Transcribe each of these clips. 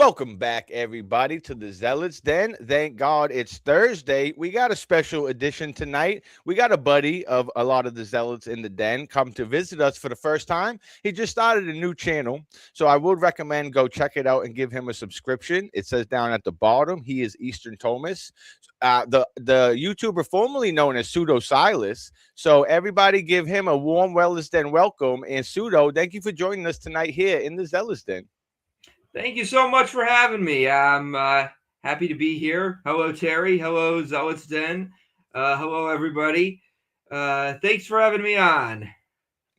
Welcome back, everybody, to the Zealots Den. Thank God it's Thursday. We got a special edition tonight. We got a buddy of a lot of the Zealots in the Den come to visit us for the first time. He just started a new channel, so I would recommend go check it out and give him a subscription. It says down at the bottom, he is Easterm Thomist, the YouTuber formerly known as Pseudo Silas. So everybody give him a warm Zealots Den welcome. And Pseudo, thank you for joining us tonight here in the Zealots Den. Thank you so much for having me. I'm happy to be here. Hello, Terry. Hello, Zealots Den. Hello, everybody. Thanks for having me on.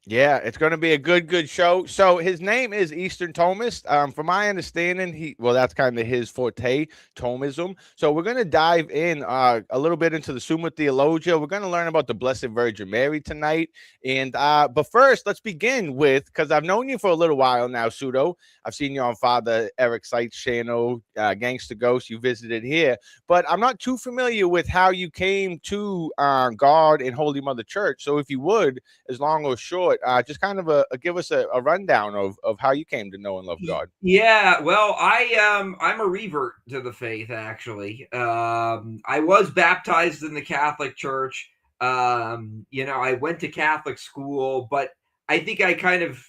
Yeah, it's going to be a good show. So his name is Easterm Thomist. From my understanding, that's kind of his forte, Thomism. So we're going to dive in a little bit into the Summa Theologia. We're going to learn about the Blessed Virgin Mary tonight. And but first, let's begin with, because I've known you for a little while now, Pseudo. I've seen you on Father Eric Seitz' channel, Gangsta Ghost. You visited here, but I'm not too familiar with how you came to God and Holy Mother Church. So if you would, as long or short, just kind of give us a rundown of how you came to know and love God. Yeah, well, I'm a revert to the faith, actually. I was baptized in the Catholic Church. I went to Catholic school, but I think I kind of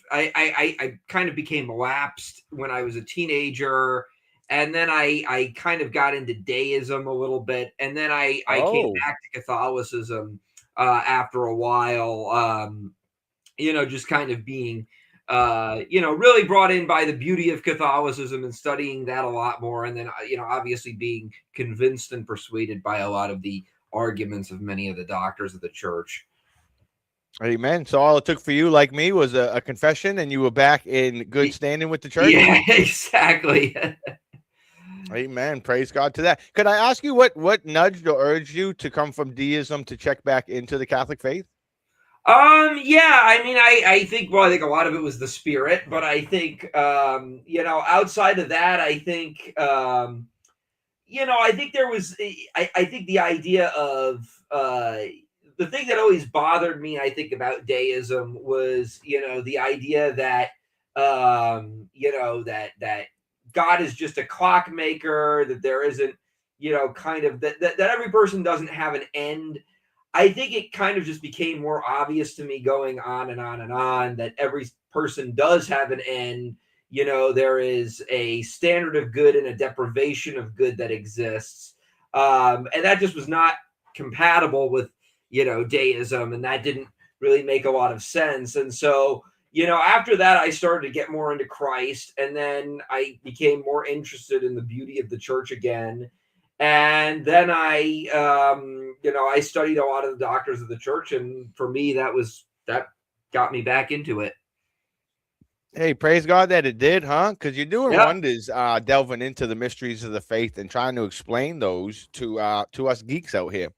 became lapsed when I was a teenager. And then I kind of got into deism a little bit. And then I came back to Catholicism after a while. Just kind of being, really brought in by the beauty of Catholicism and studying that a lot more. And then, obviously being convinced and persuaded by a lot of the arguments of many of the doctors of the church. Amen. So all it took for you, like me, was a confession, and you were back in good standing with the church? Yeah, exactly. Amen. Praise God to that. Could I ask you what nudged or urged you to come from deism to check back into the Catholic faith? Yeah, I think a lot of it was the spirit, but I think, outside of that, I think, I think there was, I think the idea of, the thing that always bothered me, I think, about deism was, the idea that, that God is just a clockmaker, that there isn't, that every person doesn't have an end. I think it kind of just became more obvious to me going on and on and on that every person does have an end. There is a standard of good and a deprivation of good that exists. And that just was not compatible with, deism. And that didn't really make a lot of sense. And so, after that, I started to get more into Christ. And then I became more interested in the beauty of the church again. And then I studied a lot of the doctors of the church, and for me, that got me back into it. Hey, praise God that it did, huh? Because you're doing wonders, delving into the mysteries of the faith and trying to explain those to us geeks out here.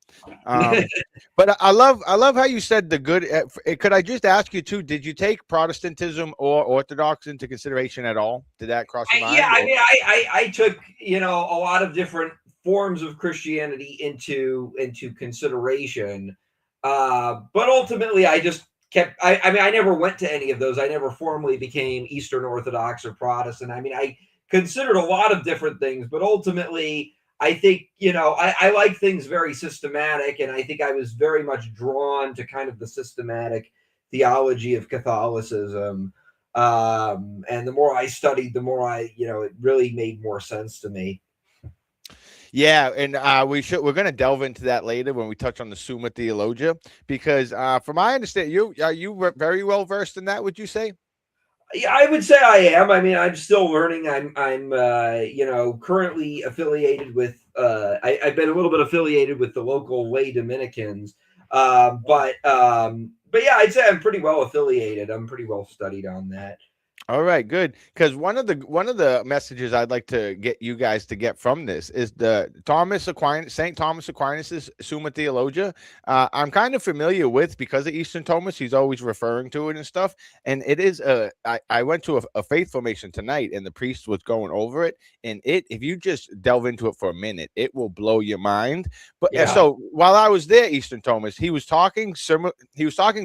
But I love how you said the good. Could I just ask you too? Did you take Protestantism or Orthodox into consideration at all? Did that cross your mind? Yeah, I took a lot of different forms of Christianity into consideration, but ultimately I just kept. I never went to any of those. I never formally became Eastern Orthodox or Protestant. I considered a lot of different things, but ultimately I think I like things very systematic, and I think I was very much drawn to kind of the systematic theology of Catholicism. And the more I studied, the more it really made more sense to me. Yeah, and we're going to delve into that later when we touch on the Summa Theologia, because from my understanding, you were very well versed in that. Would you say? Yeah, I would say I am. I'm still learning. I'm currently affiliated with. I've been a little bit affiliated with the local lay Dominicans, but yeah, I'd say I'm pretty well affiliated. I'm pretty well studied on that. All right, good. Because one of the messages I'd like to get you guys to get from this is the St. Thomas Aquinas' Summa Theologia. I'm kind of familiar with because of Eastern Thomas. He's always referring to it and stuff. And it is I went to a faith formation tonight, and the priest was going over it. And if you just delve into it for a minute, it will blow your mind. But Yeah. So while I was there, Eastern Thomas, he was talking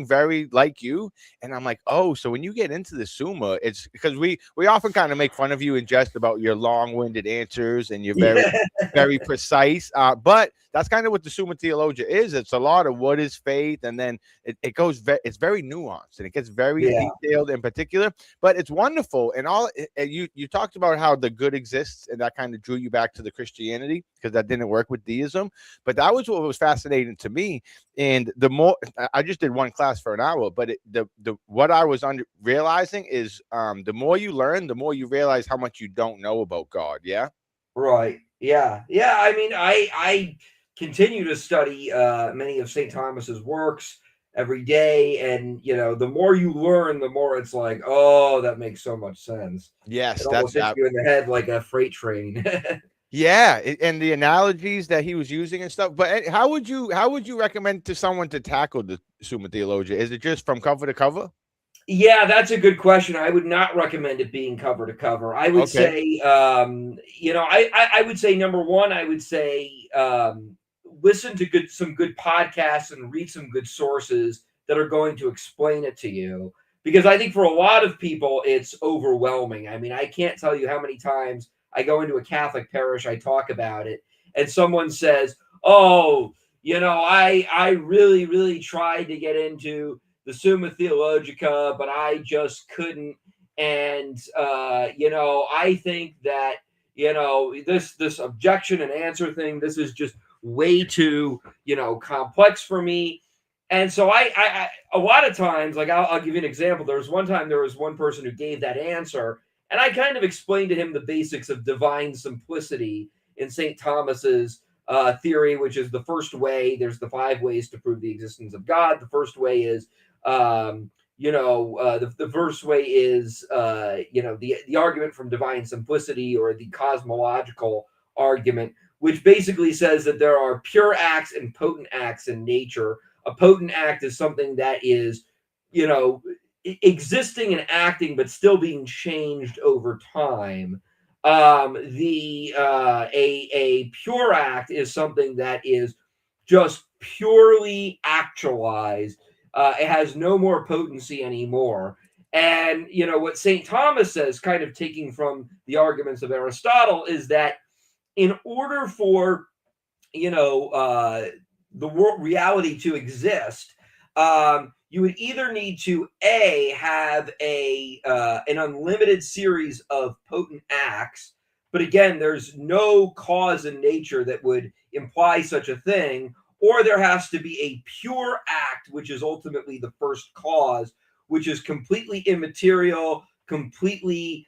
very like you, and I'm like, oh, so when you get into the Summa, it's because we often kind of make fun of you and jest about your long-winded answers and your very Yeah. very precise. But that's kind of what the Summa Theologia is. It's a lot of what is faith, and then it goes. It's very nuanced and it gets very Yeah. detailed in particular. But it's wonderful. And you talked about how the good exists, and that kind of drew you back to the Christianity because that didn't work with deism. But that was what was fascinating to me. And the more I just did one class for an hour, but the what I was realizing is the more you learn, the more you realize how much you don't know about God. Yeah. Right. Yeah. Yeah. I mean, I continue to study many of St. Thomas's works every day, and the more you learn, the more it's like, oh, that makes so much sense. It Yes, that's almost hits that. you in the head like a freight train. Yeah, and the analogies that he was using and stuff. But how would you recommend to someone to tackle the Summa Theologia? Is it just from cover to cover? Yeah, that's a good question. I would not recommend it being cover to cover. I would Okay. say, I would say number one, I would say listen to some good podcasts and read some good sources that are going to explain it to you. Because I think for a lot of people, it's overwhelming. I mean, I can't tell you how many times I go into a Catholic parish, I talk about it, and someone says, "Oh, I really, really tried to get into the Summa Theologica, but I just couldn't." And I think that this objection and answer thing, this is just way too complex for me. And so I a lot of times, like I'll give you an example. There was one time there was one person who gave that answer, and I kind of explained to him the basics of divine simplicity in St. Thomas's theory, which is the first way. There's the 5 ways to prove the existence of God. The first way is the first way is the argument from divine simplicity, or the cosmological argument, which basically says that there are pure acts and potent acts in nature. A potent act is something that is existing and acting but still being changed over time. A pure act is something that is just purely actualized. It has no more potency anymore. And what St. Thomas says, kind of taking from the arguments of Aristotle, is that in order for the world reality to exist, you would either need to have an unlimited series of potent acts, but again, there's no cause in nature that would imply such a thing, or there has to be a pure act, which is ultimately the first cause, which is completely immaterial, completely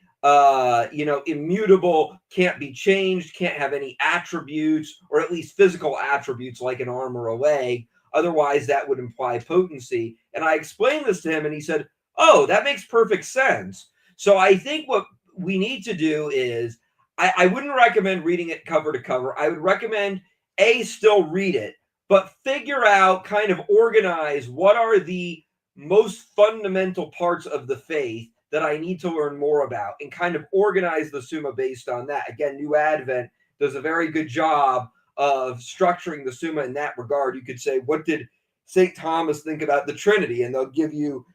immutable, can't be changed, can't have any attributes, or at least physical attributes like an arm or a leg. Otherwise, that would imply potency. And I explained this to him, and he said, "Oh, that makes perfect sense." So I think what we need to do is, I wouldn't recommend reading it cover to cover. I would recommend still read it, but figure out, kind of organize, what are the most fundamental parts of the faith that I need to learn more about, and kind of organize the Summa based on that. Again, New Advent does a very good job of structuring the Summa in that regard. You could say, what did St. Thomas think about the Trinity? And they'll give you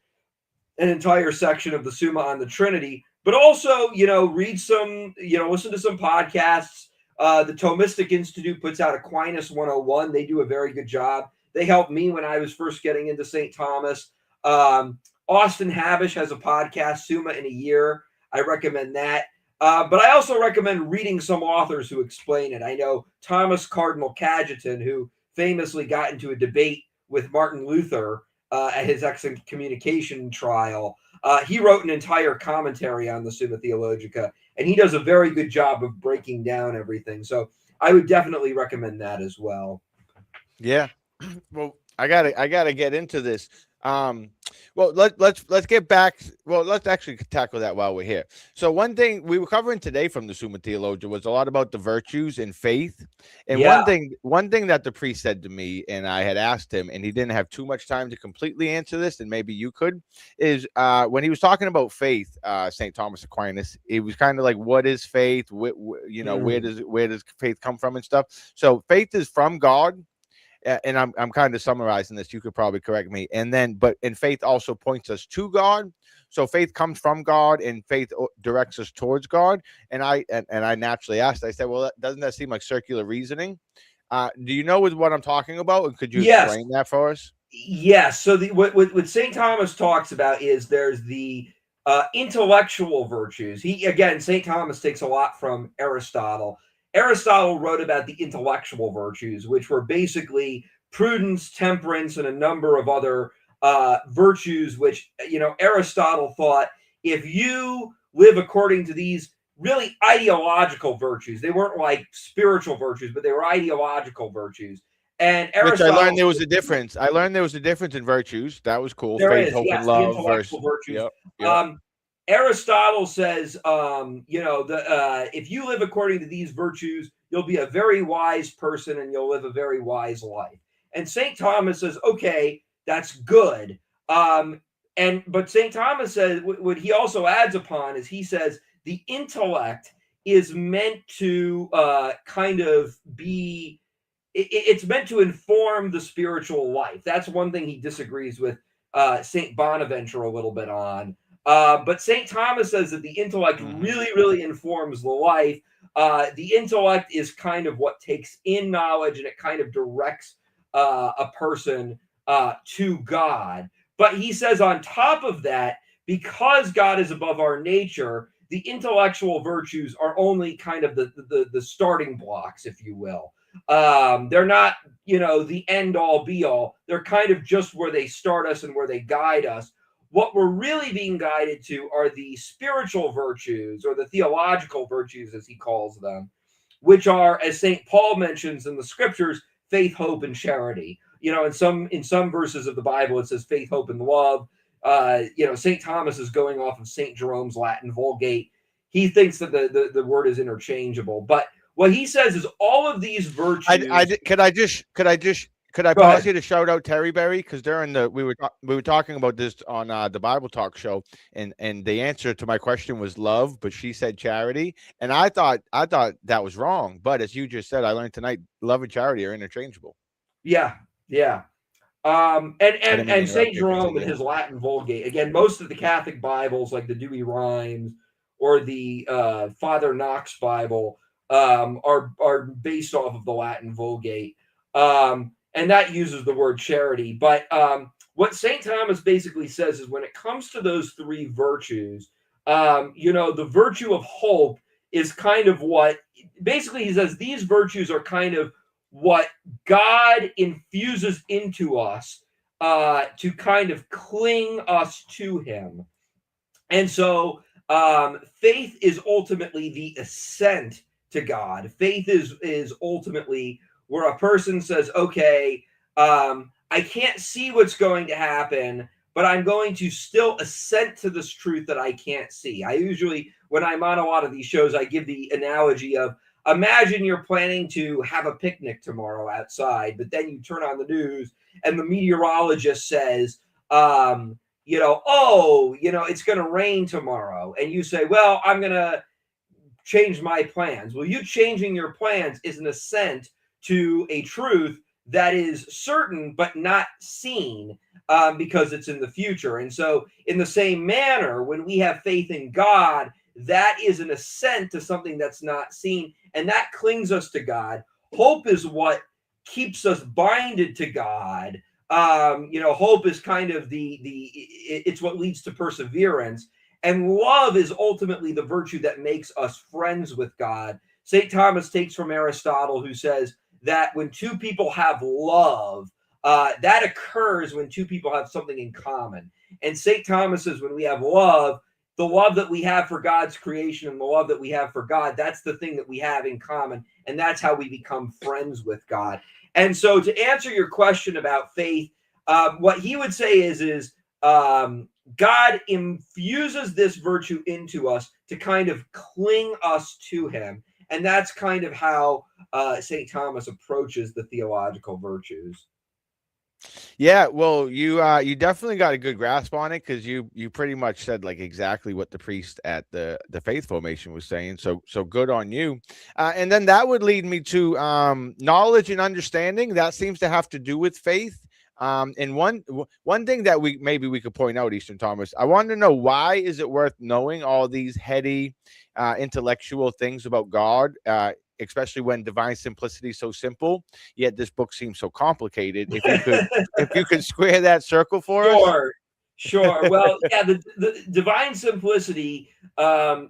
an entire section of the Summa on the Trinity. But also, read some, listen to some podcasts. The Thomistic Institute puts out Aquinas 101. They do a very good job. They helped me when I was first getting into St. Thomas. Austin Habish has a podcast, Summa in a Year. I recommend that. But I also recommend reading some authors who explain it. I know Thomas Cardinal Cajetan, who famously got into a debate with Martin Luther at his excommunication trial. He wrote an entire commentary on the Summa Theologica, and he does a very good job of breaking down everything. So I would definitely recommend that as well. Yeah. Well, I gotta get into this. Well, let's get back. Well, let's actually tackle that while we're here. So one thing we were covering today from the Summa Theologia was a lot about the virtues and faith. And Yeah. one thing that the priest said to me, and I had asked him, and he didn't have too much time to completely answer this, and maybe you could, is when he was talking about faith, St. Thomas Aquinas, it was kind of like, what is faith? Where does faith come from and stuff? So faith is from God. And I'm kind of summarizing this. You could probably correct me. And then, but faith also points us to God. So faith comes from God, and faith directs us towards God. And I naturally asked. I said, "Well, doesn't that seem like circular reasoning?" Do you know what I'm talking about? And could you Yes. explain that for us? Yes. So what St. Thomas talks about is there's the intellectual virtues. St. Thomas takes a lot from Aristotle. Aristotle wrote about the intellectual virtues, which were basically prudence, temperance, and a number of other virtues, which, Aristotle thought if you live according to these really ideological virtues, they weren't like spiritual virtues, but they were ideological virtues. And Which I learned Aristotle, there was a difference. I learned there was a difference in virtues. That was cool. there Faith, is, hope, and yes, the love versus. intellectual virtues. Yep. Yep. Aristotle says, if you live according to these virtues, you'll be a very wise person and you'll live a very wise life. And St. Thomas says, okay, that's good. But St. Thomas says, what he also adds upon is he says the intellect is meant to kind of be, it's meant to inform the spiritual life. That's one thing he disagrees with St. Bonaventure a little bit on. But St. Thomas says that the intellect really, really informs the life. The intellect is kind of what takes in knowledge, and it kind of directs a person to God. But he says on top of that, because God is above our nature, the intellectual virtues are only kind of the starting blocks, if you will. They're not, the end all be all. They're kind of just where they start us and where they guide us. What we're really being guided to are the spiritual virtues, or the theological virtues, as he calls them, which are, as St. Paul mentions in the scriptures, faith, hope, and charity. In some verses of the Bible, it says faith, hope, and love. St. Thomas is going off of St. Jerome's Latin Vulgate. He thinks that the word is interchangeable, but what he says is all of these virtues. Could I pause you to shout out Terry Berry, because during we were talking about this on the Bible Talk show, and the answer to my question was love, but she said charity, and I thought that was wrong. But as you just said, I learned tonight love and charity are interchangeable. Yeah. And St. Jerome in his Latin Vulgate, again, most of the Catholic Bibles, like the Dewey Rhymes or the Father Knox Bible, are based off of the Latin Vulgate, and that uses the word charity. But what St. Thomas basically says is when it comes to those three virtues, the virtue of hope is kind of what, basically he says these virtues are kind of what God infuses into us to kind of cling us to him. And so faith is ultimately the ascent to God. Faith is ultimately where a person says, okay, I can't see what's going to happen, but I'm going to still assent to this truth that I can't see. I usually, when I'm on a lot of these shows, I give the analogy of, imagine you're planning to have a picnic tomorrow outside, but then you turn on the news and the meteorologist says, it's going to rain tomorrow. And you say, well, I'm going to change my plans. Well, you changing your plans is an assent to a truth that is certain but not seen, because it's in the future. And so in the same manner, when we have faith in God, that is an assent to something that's not seen, and that clings us to God. Hope is what keeps us binded to God. Hope is kind of it's what leads to perseverance. And love is ultimately the virtue that makes us friends with God. St. Thomas takes from Aristotle, who says that when two people have love, that occurs when two people have something in common. And St. Thomas says when we have love, the love that we have for God's creation and the love that we have for God, that's the thing that we have in common. And that's how we become friends with God. And so to answer your question about faith, what he would say is God infuses this virtue into us to kind of cling us to him. And that's kind of how St. Thomas approaches the theological virtues. Yeah, well, you definitely got a good grasp on it, because you pretty much said like exactly what the priest at the faith formation was saying. So good on you. And then that would lead me to knowledge and understanding. That seems to have to do with faith. And one thing that we could point out, Eastern Thomas, I wanted to know, why is it worth knowing all these heady intellectual things about God, especially when divine simplicity is so simple, yet this book seems so complicated. If you could square that circle for us. Sure, sure. Well, yeah, the divine simplicity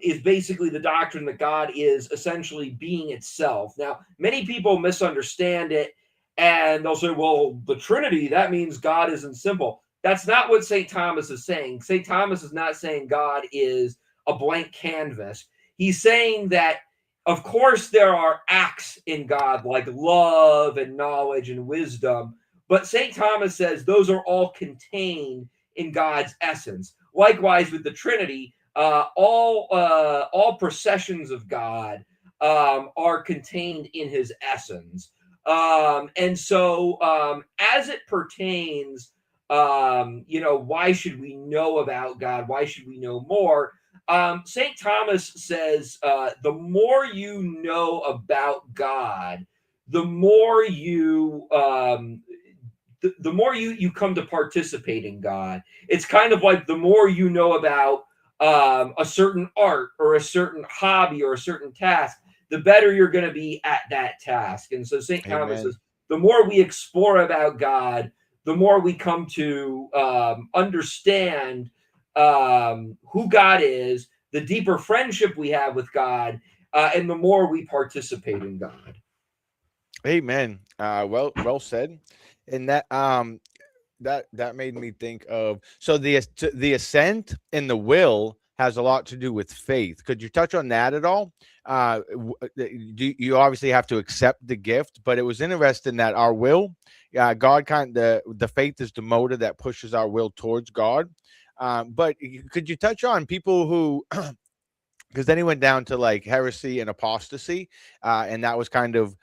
is basically the doctrine that God is essentially being itself. Now, many people misunderstand it, and they'll say, well, the Trinity, that means God isn't simple. That's not what St. Thomas is saying. St. Thomas is not saying God is a blank canvas. He's saying that, of course, there are acts in God like love and knowledge and wisdom, but St. Thomas says those are all contained in God's essence. Likewise, with the Trinity, all processions of God are contained in His essence. And so, as it pertains, why should we know about God? Why should we know more? St. Thomas says the more you know about God, the more the more you come to participate in God. It's kind of like the more you know about a certain art or a certain hobby or a certain task, the better you're going to be at that task. And so St. Thomas Amen. says the more we explore about God, the more we come to understand who God is, the deeper friendship we have with God, and the more we participate in God. Amen. Well said. And that made me think of, so the assent and the will has a lot to do with faith. Could you touch on that at all? You obviously have to accept the gift, but it was interesting that our will, God the faith is the motor that pushes our will towards God. But could you touch on people who, because then he went down to like heresy and apostasy, and that was kind of,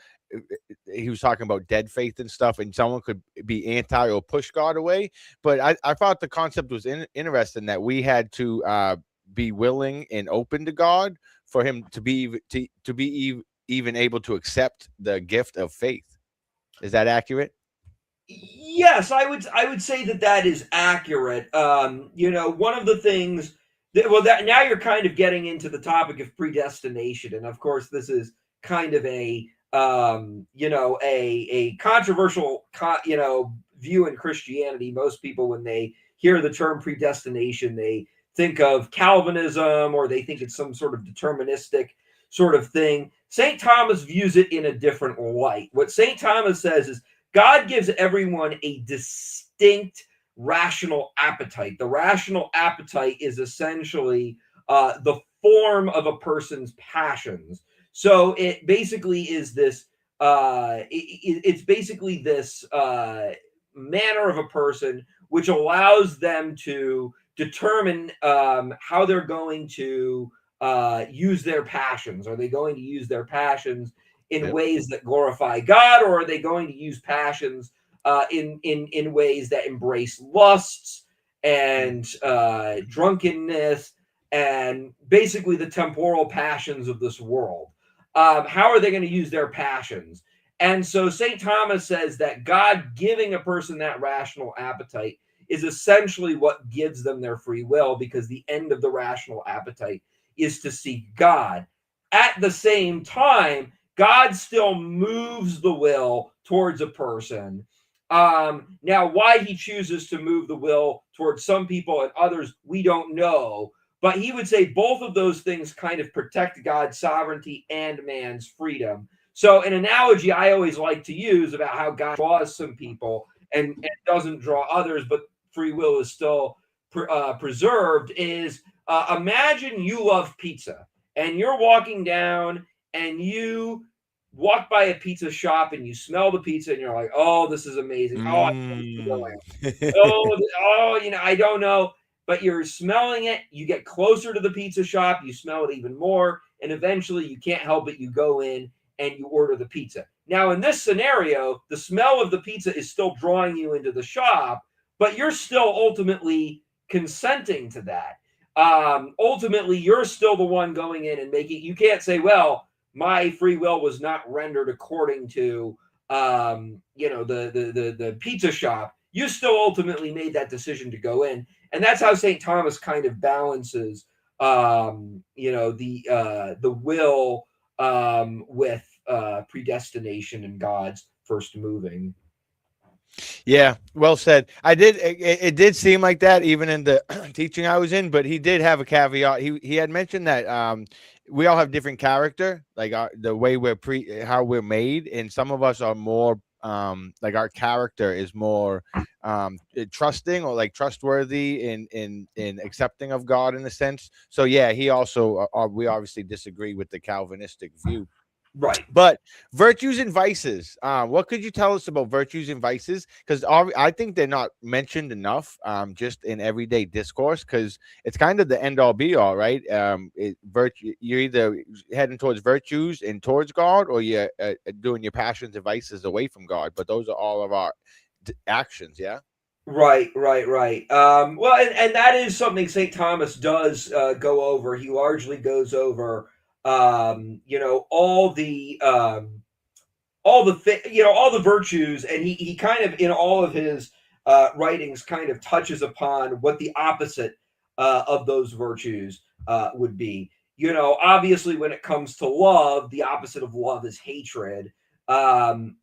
he was talking about dead faith and stuff, and someone could be anti or push God away. But I thought the concept was interesting, that we had to be willing and open to God for him to be even able to accept the gift of faith. Is that accurate? Yes, I would say that is accurate. One of the things that now you're kind of getting into the topic of predestination, and of course, this is kind of a controversial view in Christianity. Most people, when they hear the term predestination, they think of Calvinism, or they think it's some sort of deterministic sort of thing. St. Thomas views it in a different light. What St. Thomas says is God gives everyone a distinct rational appetite. The rational appetite is essentially the form of a person's passions. So it basically is this. It's basically this manner of a person which allows them to determine how they're going to use their passions. Are they going to use their passions in Yep. ways that glorify God, or are they going to use passions in ways that embrace lusts and drunkenness and basically the temporal passions of this world? How are they going to use their passions? And so St. Thomas says that God giving a person that rational appetite is essentially what gives them their free will, because the end of the rational appetite is to seek God. At the same time, God still moves the will towards a person. Now, why he chooses to move the will towards some people and others, we don't know. But he would say both of those things kind of protect God's sovereignty and man's freedom. So, an analogy I always like to use about how God draws some people and doesn't draw others, but free will is still preserved, is imagine you love pizza and you're walking down and you walk by a pizza shop and you smell the pizza and you're like, oh, this is amazing. Oh, I can't go Mm. in. I don't know. But you're smelling it. You get closer to the pizza shop. You smell it even more. And eventually you can't help it. You go in and you order the pizza. Now, in this scenario, the smell of the pizza is still drawing you into the shop, but you're still ultimately consenting to that. Ultimately, you're still the one going in and making. You can't say, well, my free will was not rendered according to the pizza shop. you still ultimately made that decision to go in. And that's how St. Thomas kind of balances, the will with predestination and God's first moving. Yeah, well said. I did. It did seem like that even in the teaching I was in, but he did have a caveat. He had mentioned that we all have different character, like the way how we're made, and some of us are more like our character is more trusting or like trustworthy in accepting of God in a sense. So yeah, he also we obviously disagree with the Calvinistic view. Right. But virtues and vices. What could you tell us about virtues and vices? Because I think they're not mentioned enough, just in everyday discourse. Because it's kind of the end all be all, right? Virtue. You're either heading towards virtues and towards God, or you're doing your passions and vices away from God. But those are all of our actions. Yeah. Right, right, right. Well, and that is something St. Thomas does go over. He largely goes over, all the virtues, and he kind of in all of his writings kind of touches upon what the opposite of those virtues would be. Obviously, when it comes to love, the opposite of love is hatred. Um,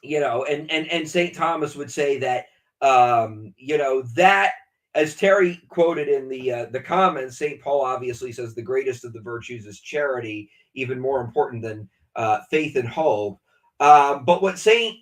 and St. Thomas would say that that, as Terry quoted in the comments, St. Paul obviously says the greatest of the virtues is charity, even more important than faith and hope. But what St.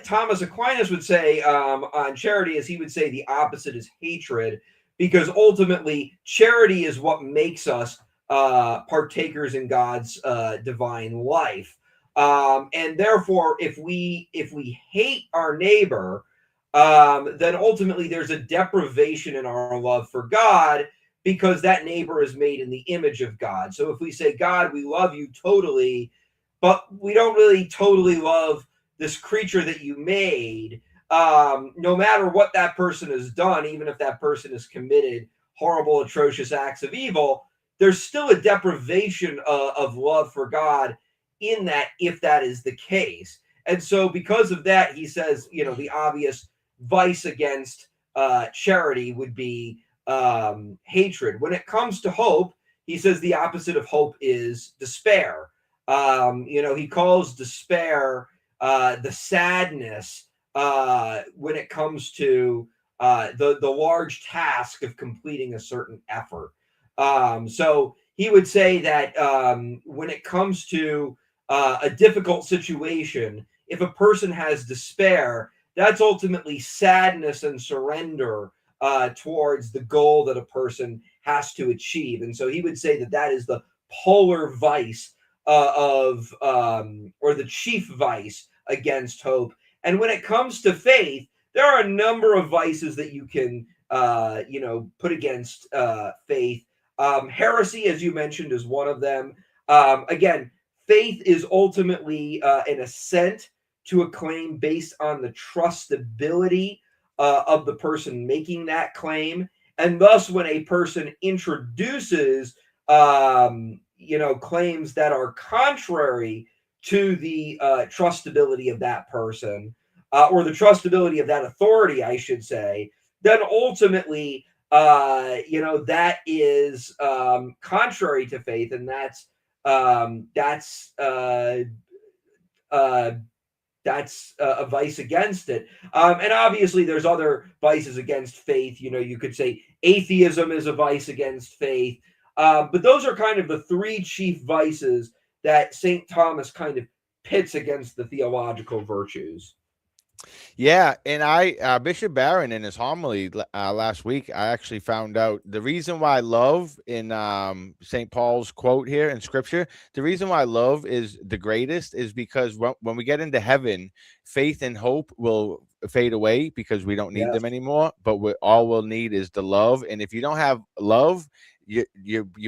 Thomas Aquinas would say on charity is he would say the opposite is hatred, because ultimately charity is what makes us partakers in God's divine life. And therefore, if we hate our neighbor, then ultimately there's a deprivation in our love for God, because that neighbor is made in the image of God. So if we say, God, we love you totally, but we don't really totally love this creature that you made, no matter what that person has done, even if that person has committed horrible, atrocious acts of evil, there's still a deprivation of love for God in that, if that is the case. And so because of that, he says, the obvious vice against charity would be hatred. When it comes to hope, he says the opposite of hope is despair. He calls despair the sadness when it comes to the large task of completing a certain effort. So he would say that when it comes to a difficult situation, if a person has despair, that's ultimately sadness and surrender towards the goal that a person has to achieve. And so he would say that that is the polar vice or the chief vice against hope. And when it comes to faith, there are a number of vices that you can, put against faith. Heresy, as you mentioned, is one of them. Again, faith is ultimately an assent to a claim based on the trustability of the person making that claim. And thus, when a person introduces, claims that are contrary to the trustability of that person, or the trustability of that authority, I should say, then ultimately, that is contrary to faith, and that's a vice against it. And obviously, there's other vices against faith. You could say atheism is a vice against faith. But those are kind of the three chief vices that St. Thomas kind of pits against the theological virtues. Yeah, and Bishop Barron in his homily last week, I actually found out the reason why love in St. Paul's quote here in Scripture, the reason why love is the greatest is because when we get into heaven, faith and hope will fade away because we don't need Yes. them anymore. But all we'll need is the love, and if you don't have love, you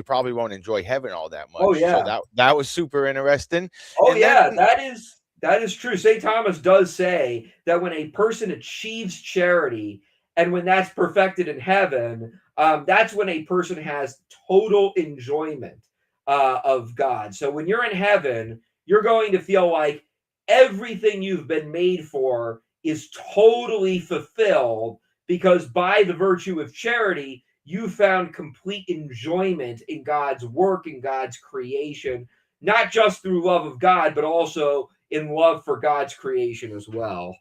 probably won't enjoy heaven all that Oh much. So yeah. that was super interesting, Oh and then yeah. That is true. St. Thomas does say that when a person achieves charity, and when that's perfected in heaven, that's when a person has total enjoyment of God. So when you're in heaven, you're going to feel like everything you've been made for is totally fulfilled, because by the virtue of charity, you found complete enjoyment in God's work, in God's creation, not just through love of God, but also in love for God's creation as well.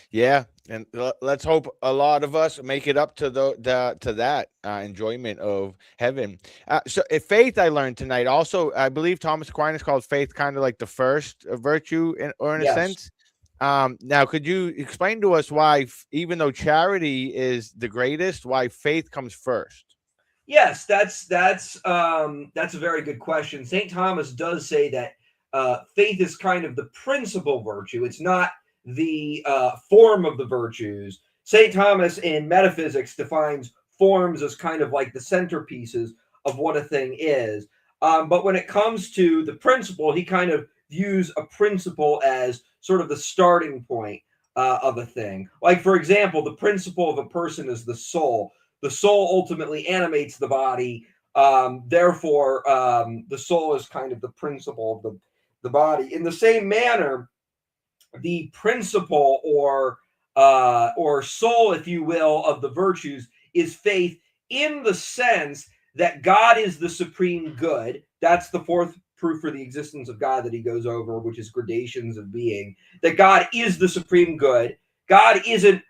Yeah, and let's hope a lot of us make it up to the to that enjoyment of heaven. So, if faith, I learned tonight. Also, I believe Thomas Aquinas called faith kind of like the first virtue, or in a Yes. sense. Now, could you explain to us why, even though charity is the greatest, why faith comes first? Yes, that's a very good question. St. Thomas does say that faith is kind of the principal virtue. It's not the form of the virtues. St. Thomas in Metaphysics defines forms as kind of like the centerpieces of what a thing is. But when it comes to the principle, he kind of views a principle as sort of the starting point of a thing. Like, for example, the principle of a person is the soul. The soul ultimately animates the body. Therefore, the soul is kind of the principle of the body. In the same manner, the principle or soul, if you will, of the virtues is faith, in the sense that God is the supreme good. That's the fourth proof for the existence of God that he goes over, which is gradations of being. That God is the supreme good. God isn't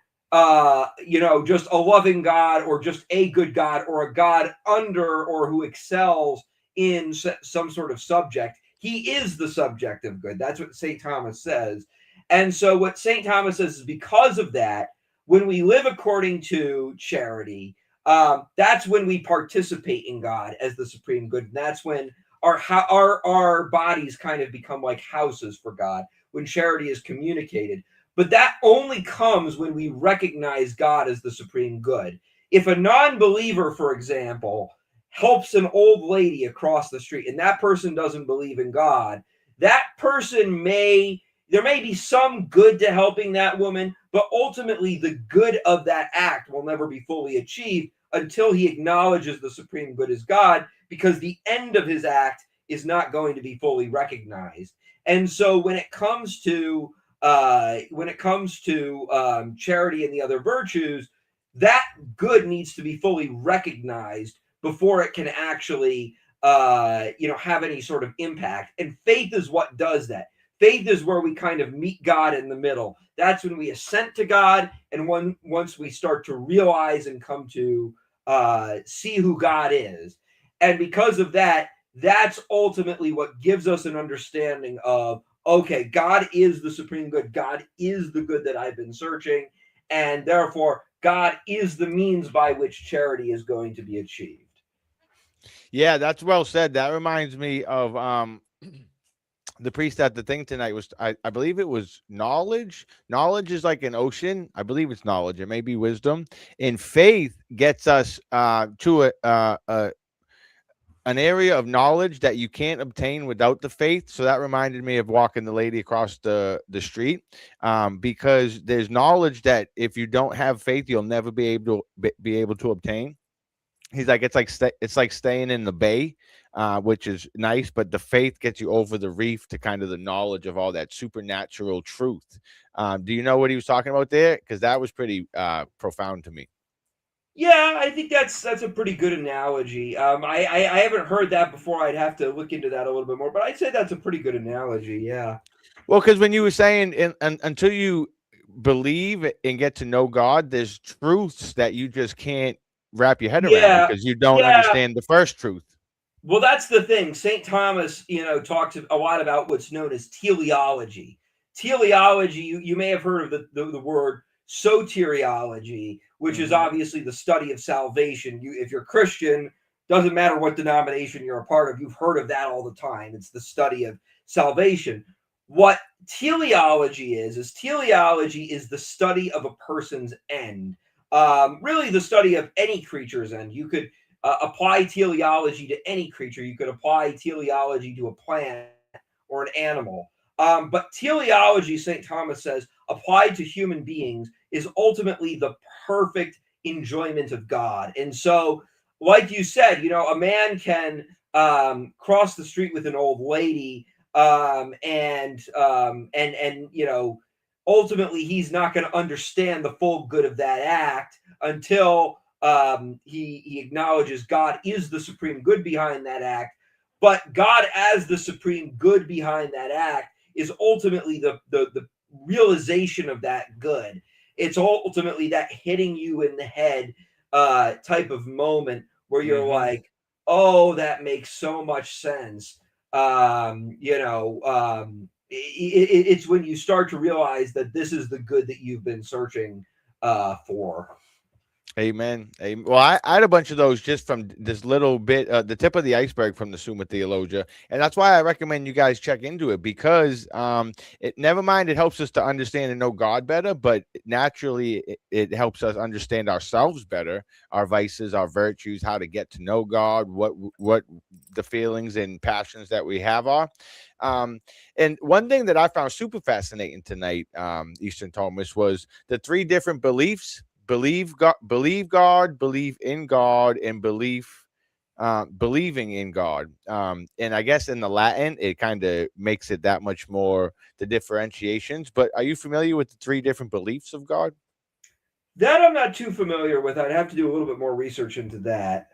just a loving God, or just a good God, or a God under or who excels in some sort of subject. He is the subject of good. That's what St. Thomas says. And so, what St. Thomas says is, because of that, when we live according to charity, that's when we participate in God as the supreme good. And that's when our bodies kind of become like houses for God, when charity is communicated. But that only comes when we recognize God as the supreme good. If a non-believer, for example, helps an old lady across the street, and that person doesn't believe in God, that person there may be some good to helping that woman, but ultimately the good of that act will never be fully achieved until he acknowledges the supreme good is God, because the end of his act is not going to be fully recognized. And so when it comes to charity and the other virtues, that good needs to be fully recognized before it can actually have any sort of impact. And faith is what does that. Faith is where we kind of meet God in the middle. That's when we assent to God, and once we start to realize and come to see who God is. And because of that, that's ultimately what gives us an understanding of, okay, God is the supreme good. God is the good that I've been searching. And therefore, God is the means by which charity is going to be achieved. Yeah, that's well said. That reminds me of the priest at the thing tonight was, I believe it was knowledge. Knowledge is like an ocean. I believe it's knowledge. It may be wisdom. And faith gets us to an area of knowledge that you can't obtain without the faith. So that reminded me of walking the lady across the street, because there's knowledge that if you don't have faith, you'll never be able to obtain. He's like, it's like staying in the bay, which is nice, but the faith gets you over the reef to kind of the knowledge of all that supernatural truth. Do you know what he was talking about there? Because that was pretty profound to me. Yeah, I think that's a pretty good analogy. I haven't heard that before. I'd have to look into that a little bit more, but I'd say that's a pretty good analogy. Yeah. Well, because when you were saying, until you believe and get to know God, there's truths that you just can't wrap your head around Yeah. because you don't Yeah. understand the first truth. Well, that's the thing. St. Thomas, talks a lot about what's known as teleology. Teleology, you may have heard of the word soteriology, which is Hmm. obviously the study of salvation. If you're Christian, doesn't matter what denomination you're a part of, you've heard of that all the time. It's the study of salvation. What teleology is the study of a person's end. Really, the study of any creature's end. You could apply teleology to any creature. You could apply teleology to a plant or an animal. But teleology, St. Thomas says, applied to human beings, is ultimately the perfect enjoyment of God. And so, like you said, a man can cross the street with an old lady, and ultimately he's not going to understand the full good of that act until he acknowledges God is the supreme good behind that act. But God, as the supreme good behind that act, is ultimately the realization of that good. It's ultimately that hitting you in the head type of moment where you're Mm-hmm. like, oh, that makes so much sense. It's when you start to realize that this is the good that you've been searching for. Amen. Amen. Well, I had a bunch of those just from this little bit, the tip of the iceberg from the Summa Theologia, and that's why I recommend you guys check into it because it never mind it helps us to understand and know God better, but naturally it helps us understand ourselves better, our vices, our virtues, how to get to know God, what the feelings and passions that we have are. Um, and one thing that I found super fascinating tonight, Eastern Thomas, was the three different beliefs believe God, believe in God, and believing in God. And I guess in the Latin, it kind of makes it that much more the differentiations. But are you familiar with the three different beliefs of God? That I'm not too familiar with. I'd have to do a little bit more research into that.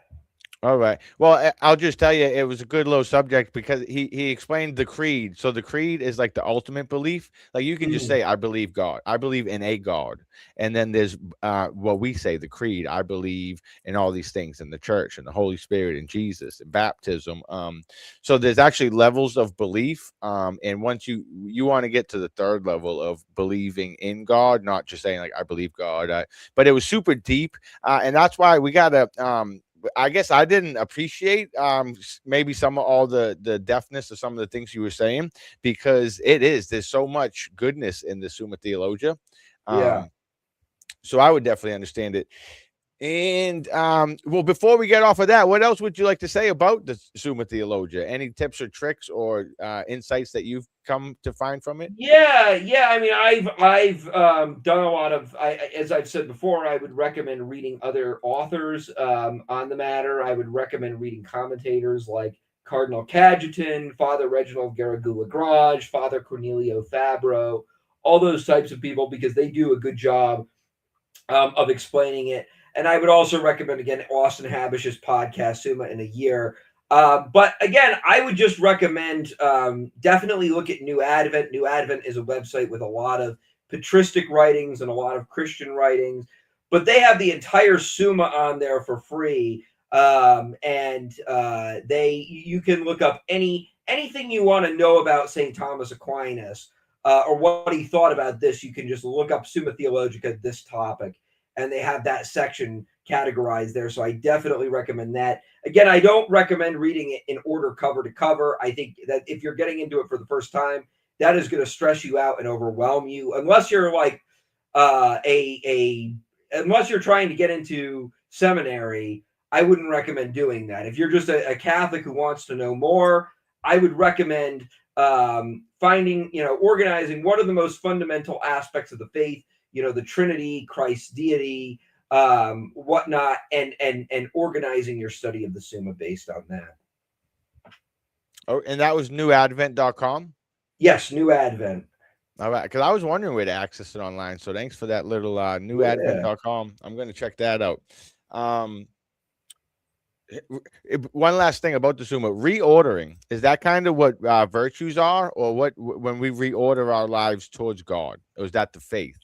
All right. Well, I'll just tell you, it was a good little subject because he explained the creed. So the creed is like the ultimate belief. Like you can just Mm, say, "I believe God. I believe in a God," and then there's what we say, the creed. I believe in all these things, in the church, and the Holy Spirit, and Jesus, and baptism. So there's actually levels of belief. And once you want to get to the third level of believing in God, not just saying like I believe God, but it was super deep, and that's why we gotta. I guess I didn't appreciate maybe some of all the deafness of some of the things you were saying because there's so much goodness in the Summa Theologia. yeah. Um, so I would definitely understand it. And well, before we get off of that, what else would you like to say about the Summa Theologia? Any tips or tricks or insights that you've come to find from it? Yeah. I mean, I've done a lot of. As I've said before, I would recommend reading other authors on the matter. I would recommend reading commentators like Cardinal Cajetan, Father Reginald Garrigou-Lagrange, Father Cornelio Fabro, all those types of people because they do a good job of explaining it. And I would also recommend again Austin Habish's podcast Summa in a Year. But again, I would just recommend definitely look at New Advent. New Advent is a website with a lot of patristic writings and a lot of Christian writings, but they have the entire Summa on there for free. And they you can look up anything you want to know about St. Thomas Aquinas or what he thought about this. You can just look up Summa Theologica, this topic, and they have that section categorized there. So I definitely recommend that. Again, I don't recommend reading it in order cover to cover. I think that if you're getting into it for the first time, that is going to stress you out and overwhelm you, unless you're like a unless you're trying to get into seminary. I wouldn't recommend doing that. If you're just a Catholic who wants to know more, I would recommend finding, organizing what are the most fundamental aspects of the faith, the Trinity, Christ's deity, whatnot, and organizing your study of the Summa based on that. Oh, and that was newadvent.com. Yes, New Advent. All right, because I was wondering where to access it online. So thanks for that little Yeah. newadvent.com. I'm going to check that out. Um, one last thing about the Summa reordering is that kind of what virtues are, or what when we reorder our lives towards God, or is that the faith?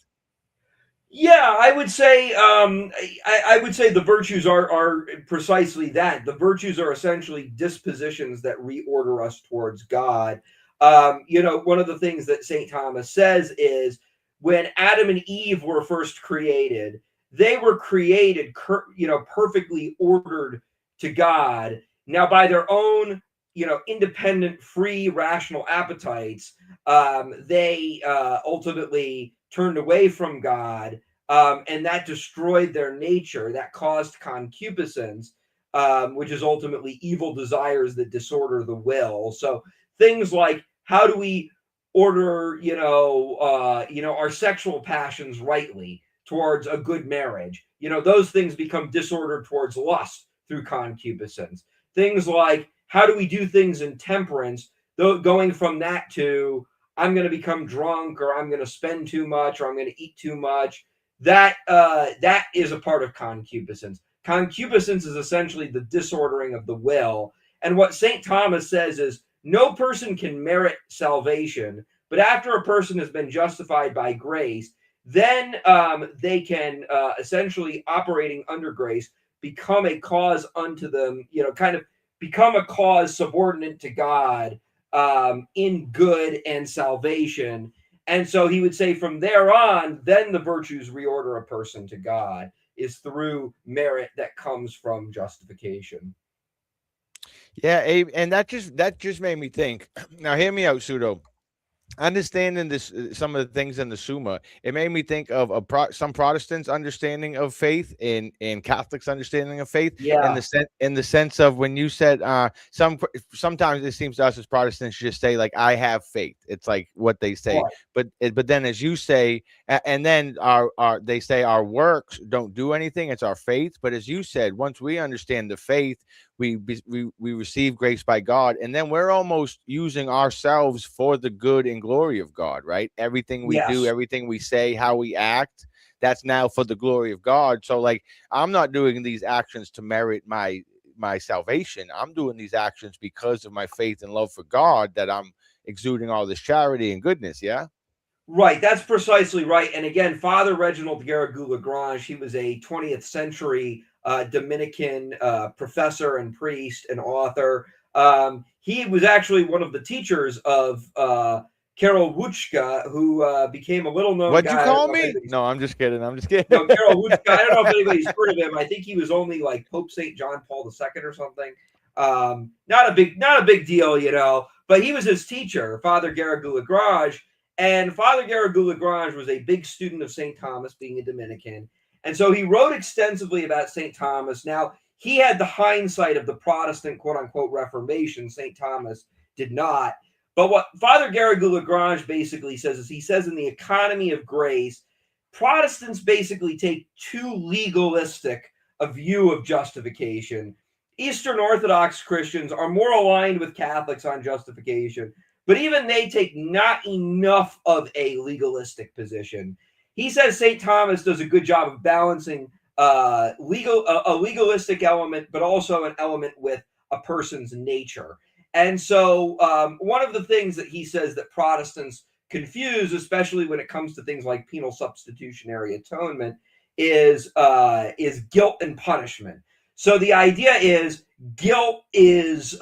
Yeah, I would say I would say the virtues are precisely that. The virtues are essentially dispositions that reorder us towards God. One of the things that St. Thomas says is when Adam and Eve were first created, they were created perfectly ordered to God. Now by their own independent, free, rational appetites, they ultimately turned away from God, and that destroyed their nature. That caused concupiscence, which is ultimately evil desires that disorder the will. So things like how do we order, our sexual passions rightly towards a good marriage? Those things become disordered towards lust through concupiscence. Things like how do we do things in temperance, going from that to I'm going to become drunk, or I'm going to spend too much, or I'm going to eat too much. That is a part of concupiscence. Concupiscence is essentially the disordering of the will. And what St. Thomas says is no person can merit salvation, but after a person has been justified by grace, then they can essentially, operating under grace, become a cause unto them, kind of become a cause subordinate to God in good and salvation. And so he would say from there on, then the virtues reorder a person to God is through merit that comes from justification. Yeah, Abe, and that just made me think. Now, hear me out, pseudo. Understanding this, some of the things in the Summa, it made me think of some Protestants' understanding of faith and Catholics' understanding of faith, Yeah. in the sense of when you said sometimes it seems to us as Protestants just say like I have faith. It's like what they say, Right. but then as you say, and then our they say our works don't do anything. It's our faith. But as you said, once we understand the faith, we receive grace by God, and then we're almost using ourselves for the good and glory of God, right? Everything we do, Yes. everything we say, how we act, that's now for the glory of God. So like I'm not doing these actions to merit my salvation. I'm doing these actions because of my faith and love for God, that I'm exuding all this charity and goodness. Yeah. Right, that's precisely right. And again, Father Reginald Garrigou-Lagrange, he was a 20th century Dominican professor and priest and author. He was actually one of the teachers of Karol Wojtyła, who became a little known What'd you guy. I don't call know if me? anybody's, No, I'm just kidding. I'm just kidding. no, Karol Wojtyła. I don't know if anybody's heard of him. I think he was only like Pope St. John Paul II or something. Not a big deal, but he was his teacher, Father Garrigou-Lagrange. And Father Garrigou-Lagrange was a big student of St. Thomas, being a Dominican. And so he wrote extensively about St. Thomas. Now, he had the hindsight of the Protestant, quote unquote, Reformation. St. Thomas did not. But what Father Garrigou-Lagrange basically says is, he says in the Economy of Grace, Protestants basically take too legalistic a view of justification. Eastern Orthodox Christians are more aligned with Catholics on justification, but even they take not enough of a legalistic position. He says St. Thomas does a good job of balancing a legalistic element, but also an element with a person's nature. And so, one of the things that he says that Protestants confuse, especially when it comes to things like penal substitutionary atonement, is guilt and punishment. So the idea is guilt is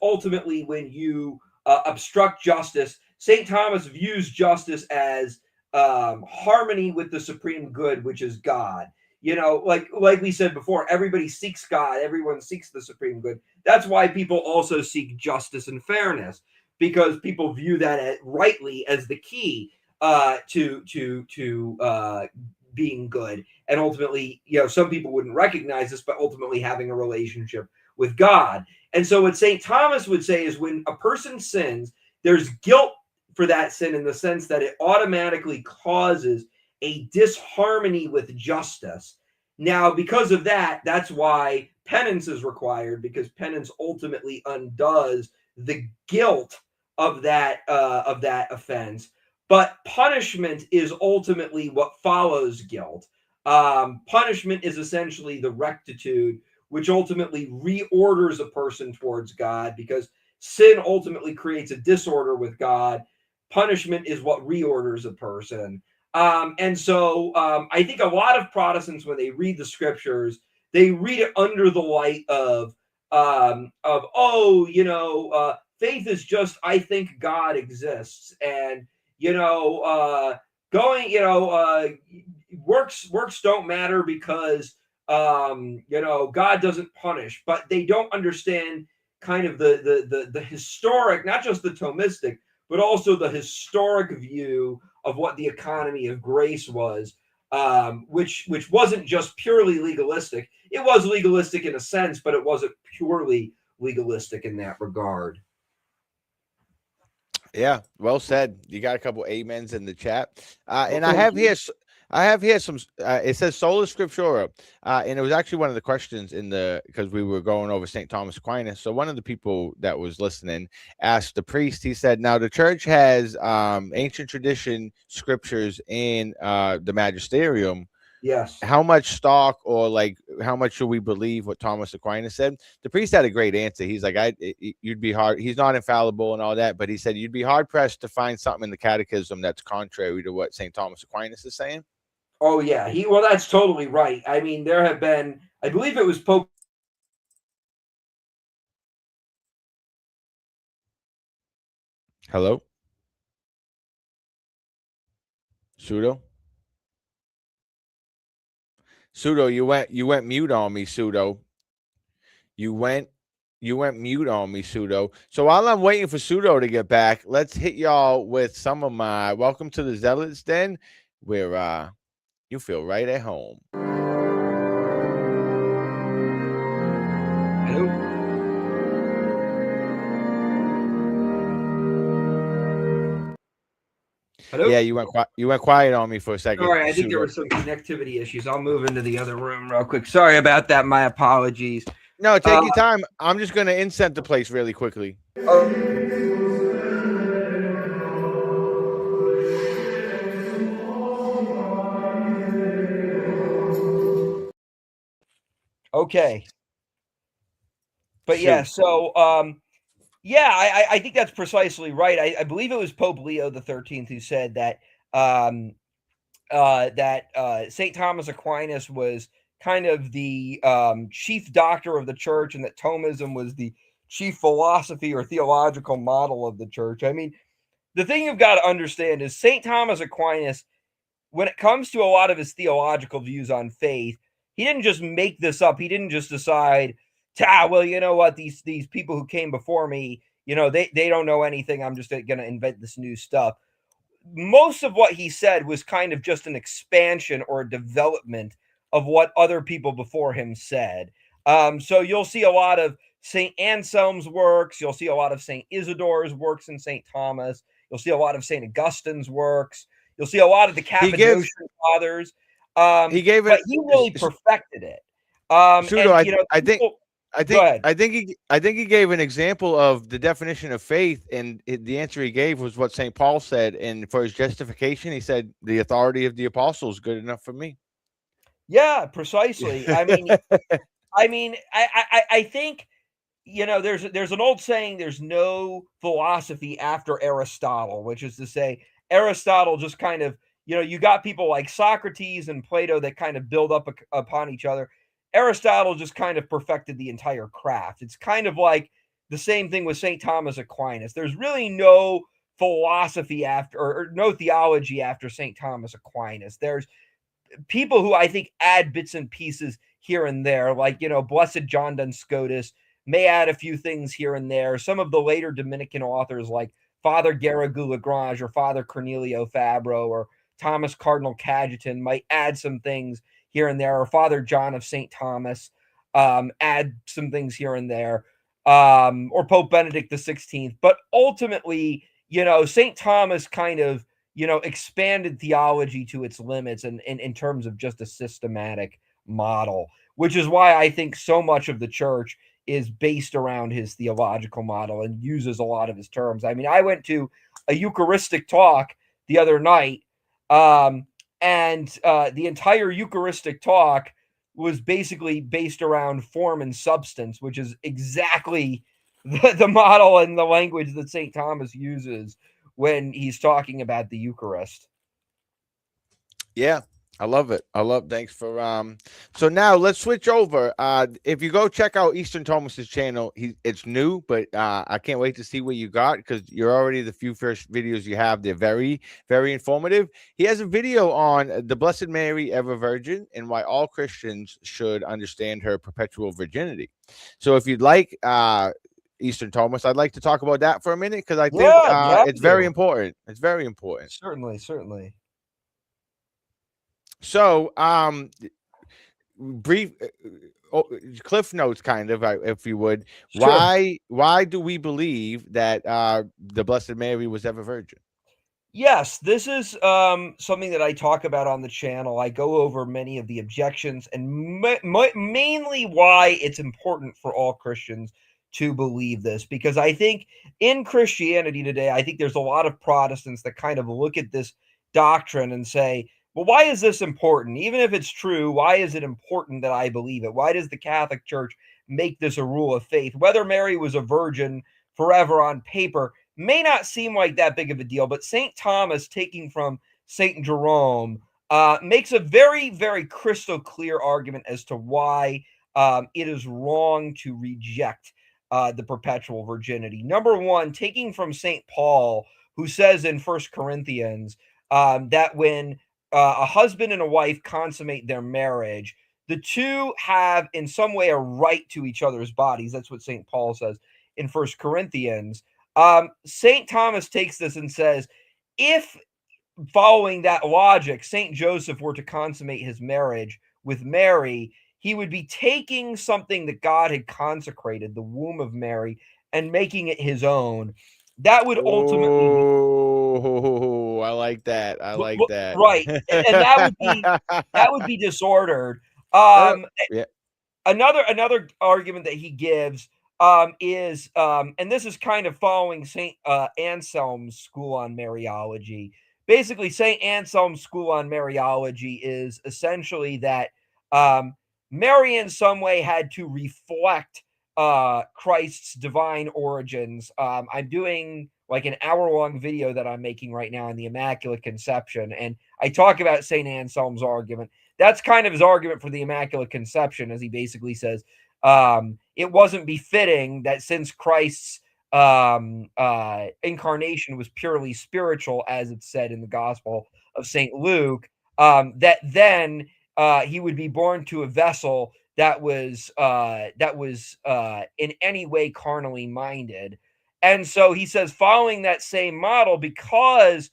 ultimately when you obstruct justice. St. Thomas views justice as harmony with the supreme good, which is God. Like we said before, everybody seeks God. Everyone seeks the supreme good. That's why people also seek justice and fairness, because people view that rightly as the key to being good. And ultimately, some people wouldn't recognize this, but ultimately having a relationship with God. And so what St. Thomas would say is, when a person sins, there's guilt for that sin, in the sense that it automatically causes a disharmony with justice. Now, because of that, that's why penance is required, because penance ultimately undoes the guilt of that offense. But punishment is ultimately what follows guilt. Punishment is essentially the rectitude, which ultimately reorders a person towards God, because sin ultimately creates a disorder with God. Punishment is what reorders a person. And so I think a lot of Protestants, when they read the scriptures, they read it under the light of faith is just, I think God exists, and you know, going, works don't matter, because God doesn't punish. But they don't understand kind of the historic, not just the Thomistic, but also the historic view of what the economy of grace was, which wasn't just purely legalistic. It was legalistic in a sense, but it wasn't purely legalistic in that regard. Yeah, well said. You got a couple amens in the chat, Well, and I thank have you. here. I have here some. It says sola scriptura, and it was actually one of the questions in the because we were going over Saint Thomas Aquinas. So one of the people that was listening asked the priest. He said, "Now the church has ancient tradition scriptures in the magisterium. Yes. How much stock or like how much should we believe what Thomas Aquinas said?" The priest had a great answer. He's like, you'd be hard. He's not infallible and all that, but he said you'd be hard pressed to find something in the catechism that's contrary to what Saint Thomas Aquinas is saying." Oh yeah, well, that's totally right. I mean, there have been, I believe it was Pope. Hello, pseudo. Pseudo, you went mute on me, pseudo. You went you went mute on me, pseudo. So while I'm waiting for pseudo to get back, let's hit y'all with some of my welcome to the Zealots Den, where you feel right at home. Hello? Hello? Yeah, you went quiet on me for a second. Sorry, I think there Pseudo. were some connectivity issues. I'll move into the other room real quick. Sorry about that. My apologies. No, take your time. I'm just gonna incent the place really quickly. Okay. But yeah, Shoot. so yeah, I think that's precisely right. I believe it was Pope Leo the 13th who said that St. Thomas Aquinas was kind of the chief doctor of the church, and that Thomism was the chief philosophy or theological model of the church. I mean, the thing you've got to understand is St. Thomas Aquinas, when it comes to a lot of his theological views on faith, he didn't just make this up. He didn't just decide, well, you know what, these people who came before me, they don't know anything. I'm just going to invent this new stuff. Most of what he said was kind of just an expansion or a development of what other people before him said. So you'll see a lot of St. Anselm's works. You'll see a lot of St. Isidore's works in St. Thomas. You'll see a lot of St. Augustine's works. You'll see a lot of the Cappadocian fathers. He gave it. But he really perfected it. Pseudo, And, I think people, go ahead. I think he gave an example of the definition of faith, and the answer he gave was what St. Paul said. And for his justification, he said, "The authority of the apostles is good enough for me." Yeah, precisely. I mean, I think there's an old saying: there's no philosophy after Aristotle, which is to say, Aristotle just kind of you got people like Socrates and Plato that kind of build up upon each other. Aristotle just kind of perfected the entire craft. It's kind of like the same thing with St. Thomas Aquinas. There's really no philosophy after or no theology after St. Thomas Aquinas. There's people who I think add bits and pieces here and there, like, Blessed John Duns Scotus may add a few things here and there. Some of the later Dominican authors, like Father Garrigou Lagrange or Father Cornelio Fabro or Thomas Cardinal Cajetan, might add some things here and there, or Father John of St. Thomas add some things here and there, or Pope Benedict the 16th. But ultimately, St. Thomas kind of expanded theology to its limits and in terms of just a systematic model, which is why I think so much of the church is based around his theological model and uses a lot of his terms. I mean, I went to a Eucharistic talk the other night, and the entire Eucharistic talk was basically based around form and substance, which is exactly the model and the language that St. Thomas uses when he's talking about the Eucharist. Yeah, I love it. Thanks for so now let's switch over. If you go check out Eastern Thomas's channel, it's new, but I can't wait to see what you got because you're already the few first videos you have. They're very, very informative. He has a video on the Blessed Mary Ever Virgin and why all Christians should understand her perpetual virginity. So if you'd like Eastern Thomas, I'd like to talk about that for a minute because I think it's very important. It's very important. Certainly. So, brief cliff notes, kind of, if you would. Sure. Why do we believe that the Blessed Mary was ever virgin? Yes, this is something that I talk about on the channel. I go over many of the objections and mainly why it's important for all Christians to believe this. Because I think in Christianity today, I think there's a lot of Protestants that kind of look at this doctrine and say, well, why is this important? Even if it's true, why is it important that I believe it? Why does the Catholic Church make this a rule of faith? Whether Mary was a virgin forever on paper may not seem like that big of a deal, but St. Thomas, taking from St. Jerome, makes a very, very crystal clear argument as to why it is wrong to reject the perpetual virginity. Number one, taking from St. Paul, who says in First Corinthians that when a husband and a wife consummate their marriage, the two have in some way a right to each other's bodies. That's what St. Paul says in First Corinthians. St. Thomas takes this and says, if following that logic, St. Joseph were to consummate his marriage with Mary, he would be taking something that God had consecrated, the womb of Mary, and making it his own. That would ultimately be Oh, I like that. I like that. right, and that would be disordered. Uh, yeah. Another argument that he gives is and this is kind of following Saint Anselm's school on Mariology. Basically, Saint Anselm's school on Mariology is essentially that Mary in some way had to reflect Christ's divine origins. I'm doing like an hour-long video that I'm making right now on the Immaculate Conception, and I talk about Saint Anselm's argument. That's kind of his argument for the Immaculate Conception, as he basically says it wasn't befitting that since Christ's incarnation was purely spiritual, as it's said in the Gospel of St. Luke, that then he would be born to a vessel that was in any way carnally minded. And so he says, following that same model, because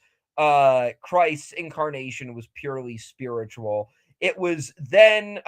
Christ's incarnation was purely spiritual, it was then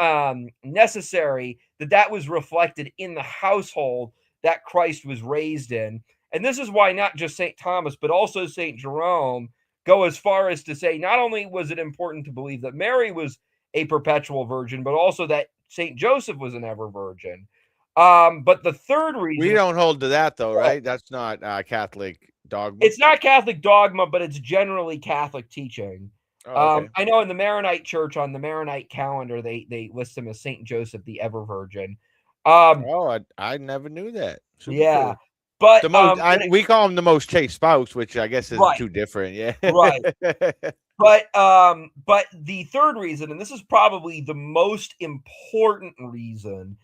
necessary that was reflected in the household that Christ was raised in. And this is why not just St. Thomas, but also St. Jerome go as far as to say not only was it important to believe that Mary was a perpetual virgin, but also that St. Joseph was an ever virgin. But the third We reason, don't hold to that though, right? That's not Catholic dogma. it's not Catholic dogma, but it's generally Catholic teaching. Oh, okay. I know in the Maronite Church, on the Maronite calendar, they list him as Saint Joseph, the Ever Virgin. Oh, I never knew that. Super Yeah, cool. but The most we call him the most chaste spouse, which I guess isn't right, too different. Yeah. right. But the third reason, and this is probably the most important reason,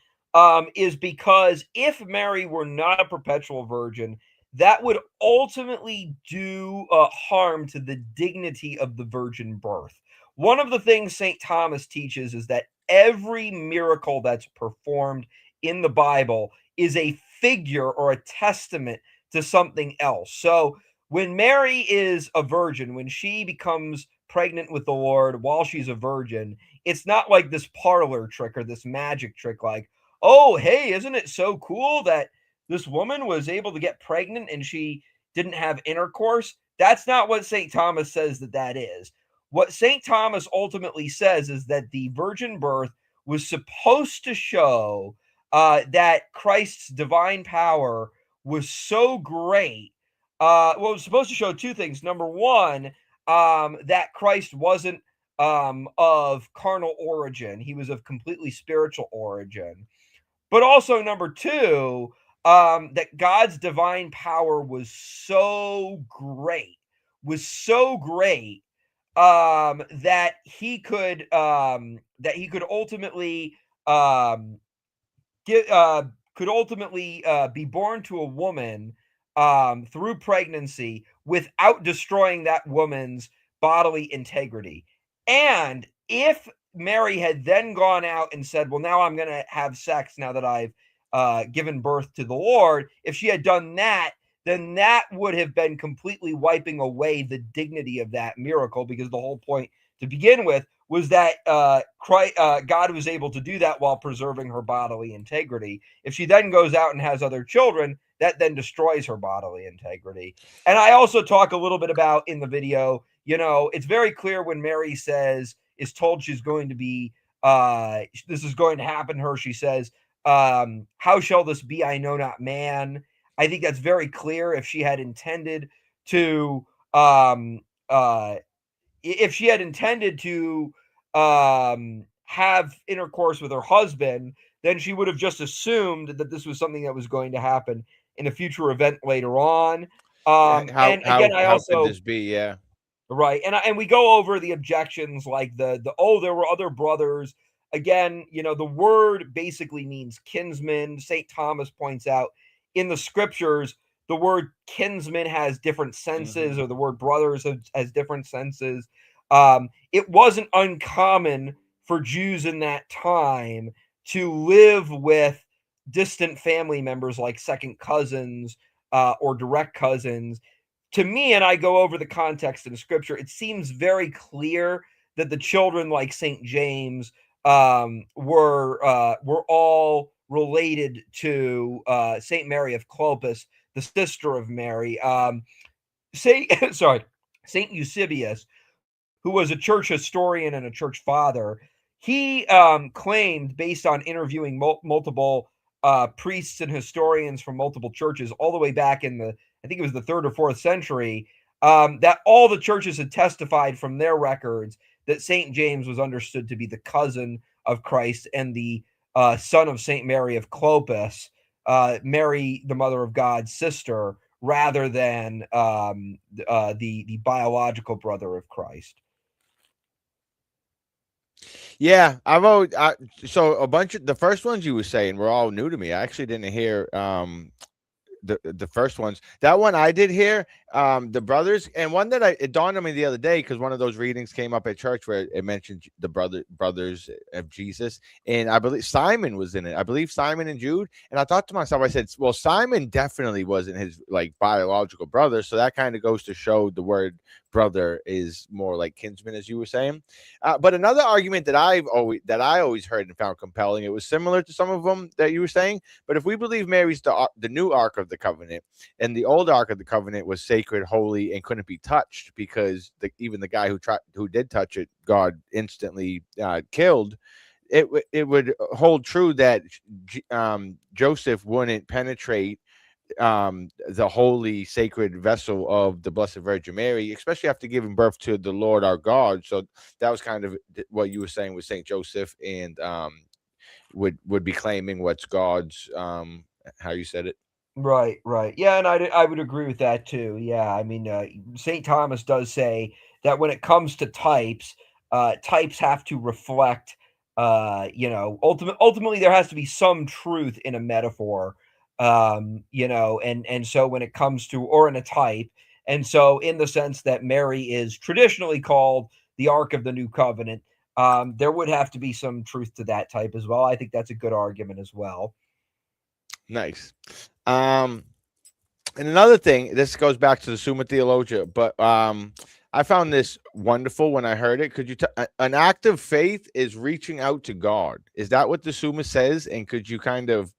is because if Mary were not a perpetual virgin, that would ultimately do harm to the dignity of the virgin birth. One of the things St. Thomas teaches is that every miracle that's performed in the Bible is a figure or a testament to something else. So when Mary is a virgin, when she becomes pregnant with the Lord while she's a virgin, it's not like this parlor trick or this magic trick like, oh, hey, isn't it so cool that this woman was able to get pregnant and she didn't have intercourse? That's not what St. Thomas says that is. What St. Thomas ultimately says is that the virgin birth was supposed to show that Christ's divine power was so great. Well, it was supposed to show two things. Number one, that Christ wasn't of carnal origin, he was of completely spiritual origin. But also, number two, that God's divine power was so great that he could ultimately get could ultimately be born to a woman through pregnancy without destroying that woman's bodily integrity. And if Mary had then gone out and said, well, now I'm going to have sex now that I've given birth to the Lord, if she had done that, then that would have been completely wiping away the dignity of that miracle, because the whole point to begin with was that God was able to do that while preserving her bodily integrity. If she then goes out and has other children, that then destroys her bodily integrity. And I also talk a little bit about in the video, it's very clear when Mary is told she's going to be, this is going to happen to her. She says, how shall this be? I know not man. I think that's very clear. If she had intended to, if she had intended to have intercourse with her husband, then she would have just assumed that this was something that was going to happen in a future event later on. And again, I how could also this be? Yeah. right, and we go over the objections like the there were other brothers. Again, the word basically means kinsman. St. Thomas points out in the scriptures the word kinsman has different senses, or the word brothers has different senses. It wasn't uncommon for Jews in that time to live with distant family members like second cousins or direct cousins. To me, and I go over the context in scripture, it seems very clear that the children like St. James were all related to St. Mary of Clopas, the sister of Mary. Saint Eusebius, who was a church historian and a church father, he claimed, based on interviewing multiple priests and historians from multiple churches, all the way back in I think it was the 3rd or 4th century, that all the churches had testified from their records that Saint James was understood to be the cousin of Christ and the son of Saint Mary of Clopas, Mary, the Mother of God's sister, rather than the biological brother of Christ. Yeah, I've always so a bunch of the first ones you were saying were all new to me. I actually didn't hear the first ones. That one I did hear, the brothers, and one that it dawned on me the other day because one of those readings came up at church where it mentioned the brothers of Jesus, and I believe Simon was in it. I believe Simon and Jude, and I thought to myself, I said, well, Simon definitely wasn't his like biological brother, so that kind of goes to show the word brother is more like kinsman, as you were saying. But another argument that I always heard and found compelling, it was similar to some of them that you were saying. But if we believe Mary's the new Ark of the Covenant, and the old Ark of the Covenant was sacred, holy, and couldn't be touched because even the guy who did touch it, God instantly killed. It would hold true that Joseph wouldn't penetrate the holy sacred vessel of the Blessed Virgin Mary, especially after giving birth to the Lord our God. So that was kind of what you were saying with Saint Joseph, and would be claiming what's God's, how you said it. Right, right. Yeah, and I would agree with that too. Yeah, I mean, St. Thomas does say that when it comes to types, types have to reflect, ultimately there has to be some truth in a metaphor, and so when it comes to, or in a type, and so in the sense that Mary is traditionally called the Ark of the New Covenant, there would have to be some truth to that type as well. I think that's a good argument as well. Nice. Um, and another thing, this goes back to the Summa Theologia, but I found this wonderful when I heard it. Could you an act of faith is reaching out to God? Is that what the Summa says? And could you kind of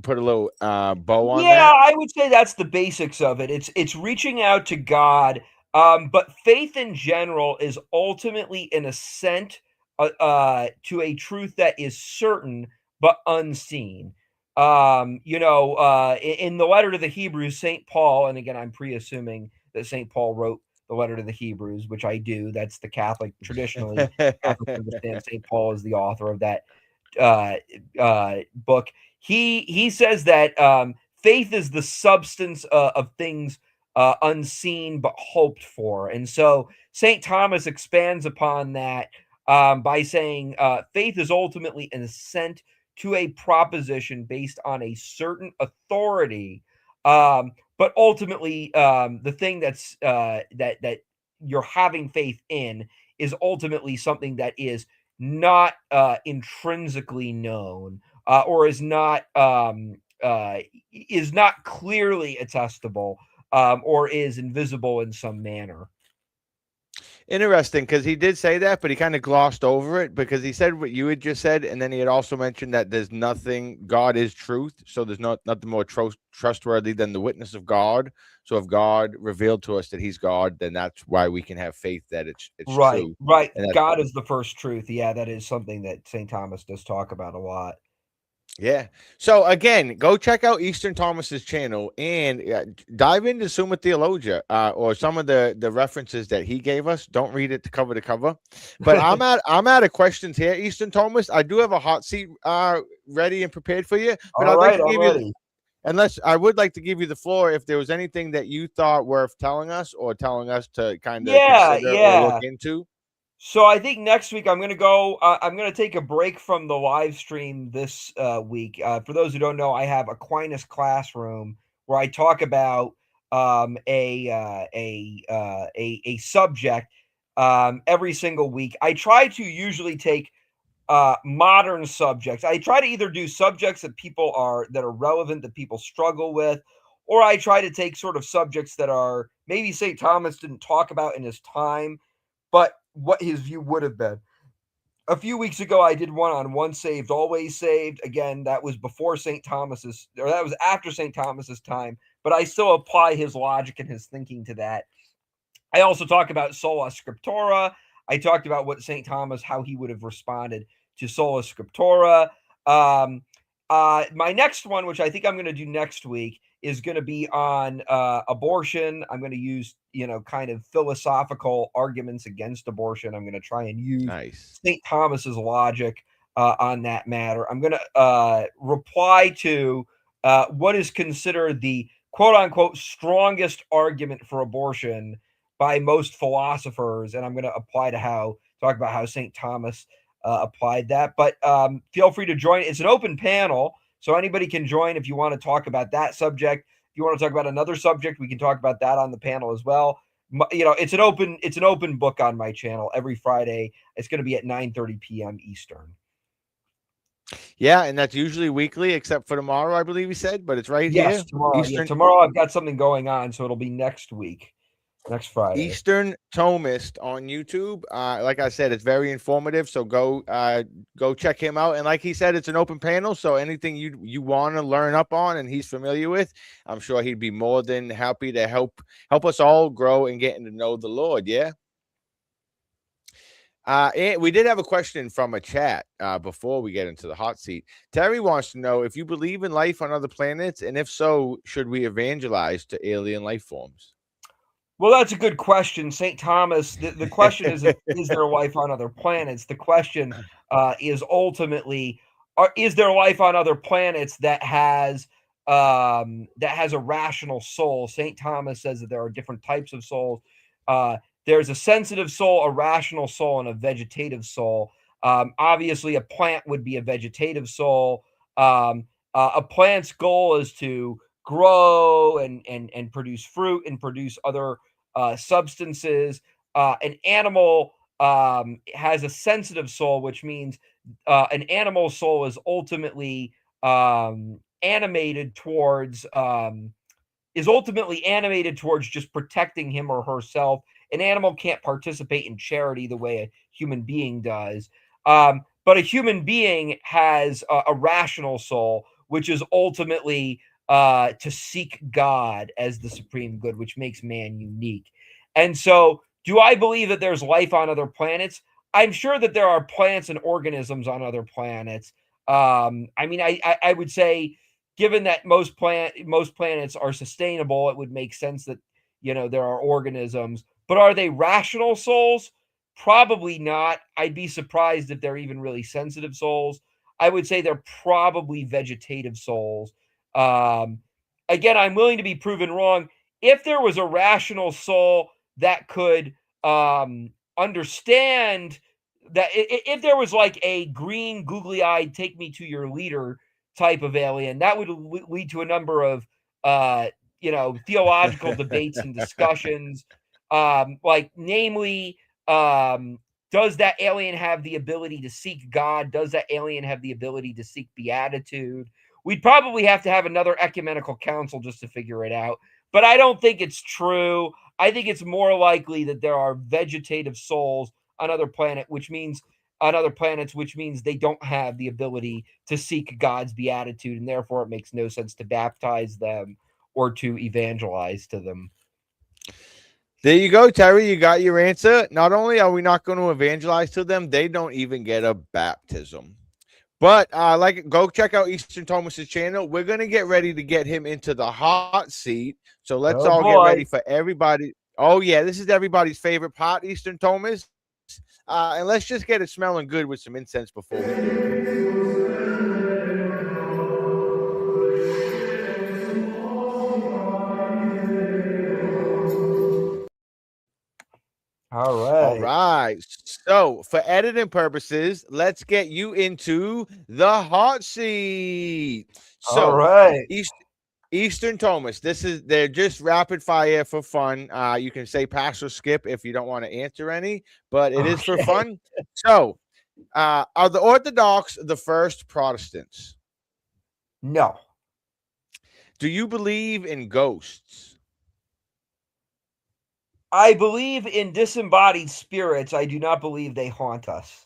put a little bow on Yeah, that? I would say that's the basics of it. It's reaching out to God, but faith in general is ultimately an assent to a truth that is certain but unseen. In the letter to the Hebrews, Saint Paul, and again, I'm pre-assuming that Saint Paul wrote the letter to the Hebrews, which I do. That's the Catholic traditionally. Catholics understand Saint Paul is the author of that uh, book. He says that faith is the substance of things unseen but hoped for, and so Saint Thomas expands upon that by saying faith is ultimately an assent to a proposition based on a certain authority, but ultimately the thing that you're having faith in is ultimately something that is not intrinsically known or is not clearly attestable or is invisible in some manner. Interesting, because he did say that, but he kind of glossed over it because he said what you had just said, and then he had also mentioned that there's nothing. God is truth, so there's nothing more trustworthy than the witness of God. So if God revealed to us that He's God, then that's why we can have faith that it's Right, true, right. and that's God is the first truth. Yeah, that is something that St. Thomas does talk about a lot. yeah. So again, go check out Eastern Thomas's channel and dive into Summa Theologia or some of the references that he gave us. Don't read it to cover. But I'm out of questions here, Eastern Thomas. I do have a hot seat ready and prepared for you, but All I'd like right, to I'm give you. ready. Unless I would like to give you the floor if there was anything that you thought worth telling us or telling us to kind of Yeah, consider or look yeah. into. So I think next week I'm going to go. I'm going to take a break from the live stream this week. For those who don't know, I have Aquinas Classroom where I talk about a subject every single week. I try to usually take modern subjects. I try to either do subjects that are relevant that people struggle with, or I try to take sort of subjects that are maybe St. Thomas didn't talk about in his time, but what his view would have been. A few weeks ago, I did one on once saved, always saved. Again, that was before St. Thomas's, or that was after St. Thomas's time, but I still apply his logic and his thinking to that. I also talk about sola scriptura. I talked about what St. Thomas, how he would have responded to sola scriptura. My next one, which I think I'm going to do next week, is going to be on abortion. I'm going to use, kind of philosophical arguments against abortion. I'm going to try and use Nice. St. Thomas's logic on that matter. I'm going to reply to what is considered the quote unquote strongest argument for abortion by most philosophers, and I'm going to talk about how St. Thomas applied that. But feel free to join. It's an open panel, so anybody can join if you want to talk about that subject. If you want to talk about another subject, we can talk about that on the panel as well. It's an open book on my channel every Friday. It's going to be at 9:30 p.m. Eastern. Yeah, and that's usually weekly, except for tomorrow, I believe he said, but it's right Yes, here. tomorrow. Yeah, Eastern tomorrow I've got something going on, so it'll be next week, next Friday. Eastern Thomist on YouTube. Like I said, it's very informative. So go check him out. And like he said, it's an open panel. So anything you want to learn up on and he's familiar with, I'm sure he'd be more than happy to help us all grow and getting to know the Lord. Yeah. And we did have a question from a chat before we get into the hot seat. Terry wants to know if you believe in life on other planets, and if so, should we evangelize to alien life forms? Well, that's a good question. St. Thomas, the question isn't, is there life on other planets? The question is ultimately, is there life on other planets that has a rational soul? St. Thomas says that there are different types of souls. There's a sensitive soul, a rational soul, and a vegetative soul. Obviously, a plant would be a vegetative soul. A plant's goal is to grow and produce fruit and produce other substances. An animal has a sensitive soul, which means an animal soul is ultimately animated towards just protecting him or herself. An animal can't participate in charity the way a human being does. But a human being has a rational soul, which is ultimately to seek God as the supreme good, which makes man unique. And so, do I believe that there's life on other planets? I'm sure that there are plants and organisms on other planets. I would say, given that most planets are sustainable, it would make sense that there are organisms. But are they rational souls? Probably not. I'd be surprised if they're even really sensitive souls. I would say they're probably vegetative souls. Um, Again, I'm willing to be proven wrong. If there was a rational soul that could understand that, if there was like a green, googly-eyed, take me to your leader type of alien, that would lead to a number of theological debates and discussions. Namely, does that alien have the ability to seek God? Does that alien have the ability to seek beatitude? We'd probably have to have another ecumenical council just to figure it out. But I don't think it's true. I think it's more likely that there are vegetative souls on other planets, which means they don't have the ability to seek God's beatitude, and therefore it makes no sense to baptize them or to evangelize to them. There you go, Terry. You got your answer. Not only are we not going to evangelize to them, they don't even get a baptism. But go check out Easterm Thomas's channel. We're going to get ready to get him into the hot seat. So let's all get ready for everybody. Oh, yeah, this is everybody's favorite pot, Easterm Thomas. And let's just get it smelling good with some incense before we do it. All right. So for editing purposes, let's get you into the hot seat. So, all right. Easterm Thomas, they're just rapid fire for fun. You can say pass or skip if you don't want to answer any, but it is for fun. So, are the Orthodox the first Protestants? No. Do you believe in ghosts? I believe in disembodied spirits. I do not believe they haunt us.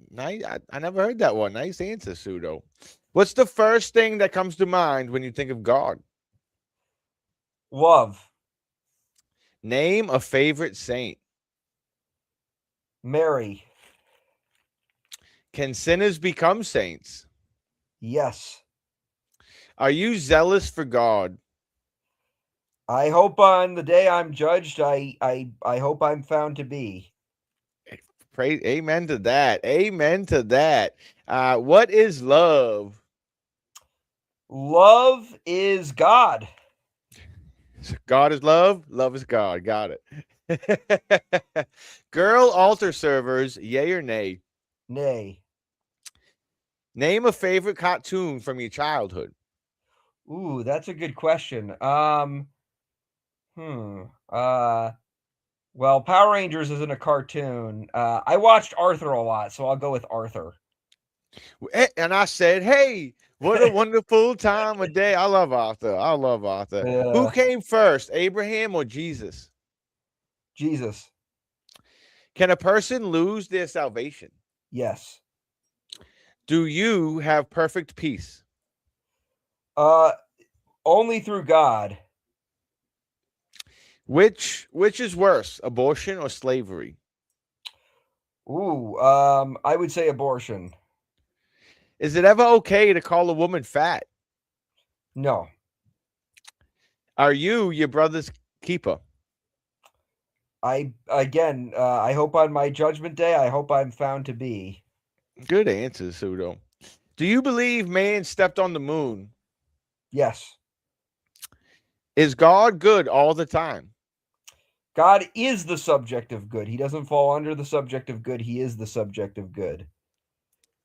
Nice. I never heard that one. Nice answer, Pseudo. What's the first thing that comes to mind when you think of God? Love. Name a favorite saint. Mary. Can sinners become saints? Yes. Are you zealous for God? I hope on the day I'm judged, I hope I'm found to be. Praise, amen to that. Amen to that. What is love? Love is God. God is love. Love is God. Got it. Girl altar servers, yay or nay? Nay. Name a favorite cartoon from your childhood. Ooh, that's a good question. Well, Power Rangers isn't a cartoon. I watched Arthur a lot, so I'll go with Arthur. And I said, hey, what a wonderful time of day. I love Arthur. I love Arthur. Who came first, Abraham or Jesus? Jesus. Can a person lose their salvation? Yes. Do you have perfect peace? Only through God. Which is worse, abortion or slavery? Ooh, I would say abortion. Is it ever okay to call a woman fat? No. Are you your brother's keeper? I hope on my judgment day, I hope I'm found to be. Good answer, Pseudo. Do you believe man stepped on the moon? Yes. Is God good all the time? God is the subject of good. He doesn't fall under the subject of good. He is the subject of good.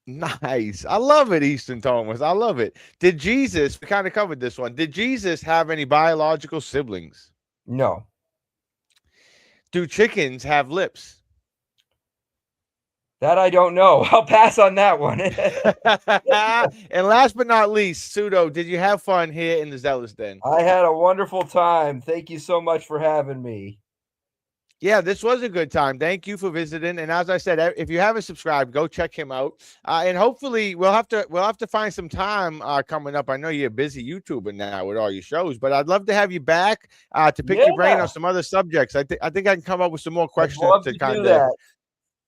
Nice. I love it, Easterm Thomas. I love it. Did Jesus, we kind of covered this one. Did Jesus have any biological siblings? No. Do chickens have lips? That I don't know. I'll pass on that one. And last but not least, Pseudo, did you have fun here in the Zealous Den? I had a wonderful time. Thank you so much for having me. Yeah, this was a good time. Thank you for visiting. And as I said, if you haven't subscribed, go check him out. And hopefully we'll have to find some time coming up. I know you're a busy YouTuber now with all your shows, but I'd love to have you back to pick your brain on some other subjects. I think I can come up with some more questions to kind of.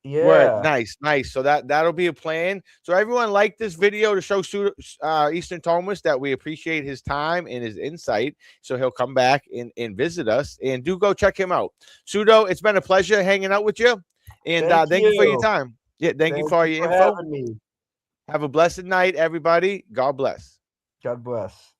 Yeah. Word. Nice. So that'll be a plan. So everyone like this video to show Easterm Thomas that we appreciate his time and his insight. So he'll come back and visit us, and do go check him out. Pseudo, it's been a pleasure hanging out with you, and thank you for your time. Yeah, thank you for your info. Having me. Have a blessed night, everybody. God bless. God bless.